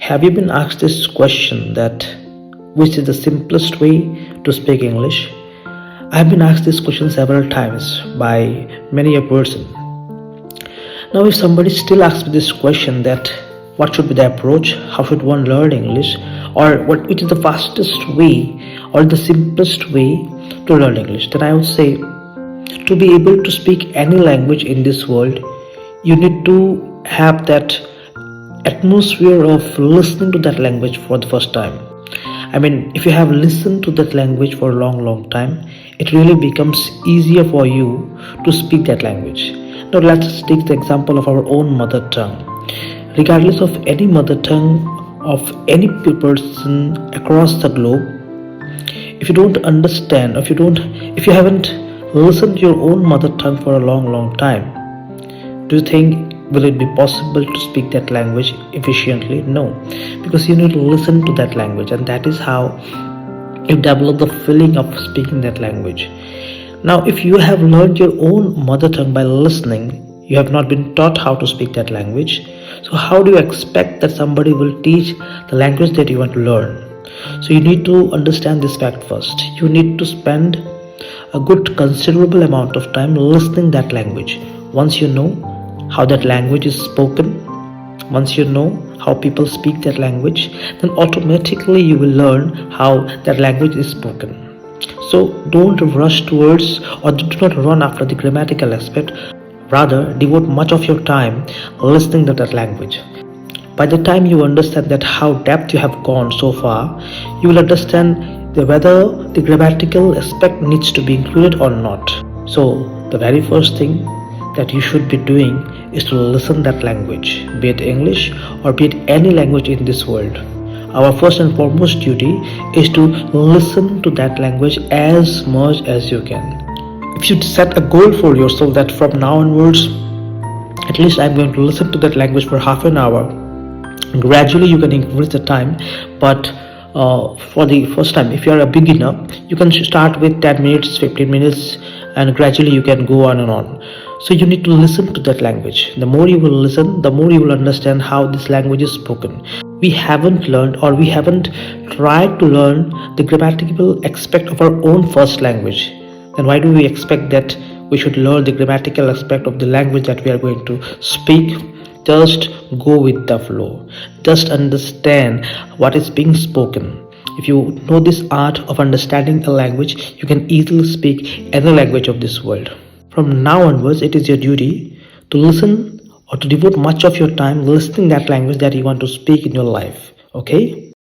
Have you been asked this question that which is the simplest way to speak English? I have been asked this question several times by many a person. Now, if somebody still asks me this question that what should be the approach, how should one learn English, or which is the fastest way or the simplest way to learn English, then I would say to be able to speak any language in this world, you need to have that atmosphere of listening to that language for the first time. I mean, if you have listened to that language for a long time, it really becomes easier for you to speak that language. Now, let's take the example of our own mother tongue. Regardless of any mother tongue of any person across the globe, if you don't understand, if you haven't listened to your own mother tongue for a long time, do you think will it be possible to speak that language efficiently? No, because you need to listen to that language, and that is how you develop the feeling of speaking that language. Now, if you have learned your own mother tongue by listening, you have not been taught how to speak that language. So how do you expect that somebody will teach the language that you want to learn? So you need to understand this fact first. You need to spend a good considerable amount of time listening that language. Once you know how that language is spoken, once you know how people speak that language, then automatically you will learn how that language is spoken. So don't rush towards or do not run after the grammatical aspect. Rather, devote much of your time listening to that language. By the time you understand that how depth you have gone so far, you will understand whether the grammatical aspect needs to be included or not. So the very first thing that you should be doing is to listen that language, be it English or be it any language in this world. Our first and foremost duty is to listen to that language as much as you can. If you set a goal for yourself that from now onwards, at least I'm going to listen to that language for half an hour, gradually you can increase the time. But for the first time, if you are a beginner, you can start with 10 minutes, 15 minutes, and gradually you can go on and on. So you need to listen to that language. The more you will listen, the more you will understand how this language is spoken. We haven't learned or we haven't tried to learn the grammatical aspect of our own first language. Then why do we expect that we should learn the grammatical aspect of the language that we are going to speak? Just go with the flow. Just understand what is being spoken. If you know this art of understanding a language, you can easily speak any language of this world. From now onwards, it is your duty to listen or to devote much of your time listening that language that you want to speak in your life. Okay?